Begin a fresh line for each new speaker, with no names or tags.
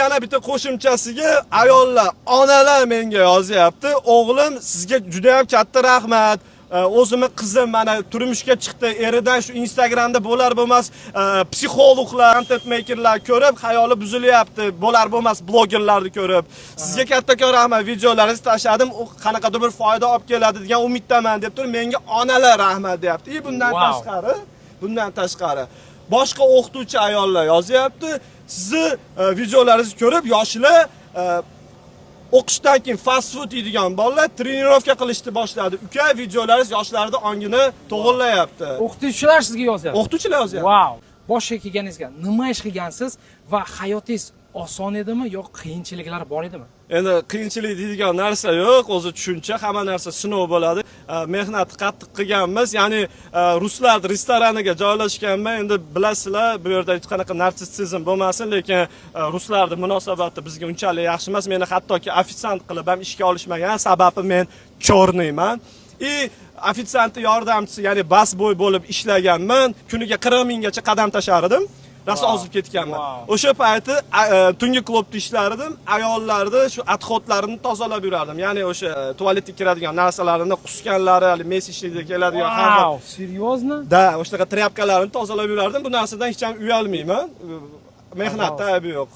yana bitta qo'shimchasiga ayollar, onalar menga yozyapti. O'g'lim, sizga juda ham katta rahmat. O'zimni qizim mana turmushga chiqdi. Eridan shu Instagramda bo'lar bo'lmas psixologlar, content makerlar ko'rib, xayoli buzilyapti. Bo'lar bo'lmas blogerlarni ko'rib. Sizga kattakon rahmat. Videolaringizni tashladim. U qanaqadir bir foyda olib keladi degan umiddaman deb turib, menga onalar rahmat deyapti. Bundan tashqari boshqa o'qituvchi ayollar yozyapti. Sizni videolaringizni ko'rib, yoshlar o'qishdan keyin fast food yeydigan bolalar trenirovka qilishni boshladi. Uka, videolaringiz yoshlarning ongini to'g'irlayapti.
O'qituvchilar sizga yozyapti.
O'qituvchilar yozyapti.
Wow. Boshqa kelganingizga nima ish qilgansiz va hayotingiz oson edimi yo qiyinchiliklar bor edimi?
Endi qiyinchilik deydigan narsa yo'q, o'zi tushuncha, hamma narsa sinov bo'ladi. Mehnat qattiq qilganmiz, ya'ni ruslar restoraniga joylashganman. Endi bilasizlar, bu yerda hech qanaqa narsissizm bo'lmasin, lekin ruslarning munosabati bizga unchalik yaxshi emas. Meni hattoki ofitsiant qilib ham ishga olishmagan, sababi men cho'rniyman. Ofitsiantning yordamchisi, ya'ni basbo'y bo'lib ishlaganman. Kuniga 40 minggacha qadam tashar edim. Rosa ozib ketganman. O'sha payti tungi klubda ishlar edim. Ayollarni shu adxotlarini tozalab yurardim. Ya'ni o'sha tualetga kiradigan narsalarini qusganlari, messenjda keladigan har xil.
Серьезно?
Da, o'sha trapkalarni tozalab yurardim. Bu narsadan hech ham uyalmayman. Mehnatda aybi yo'q.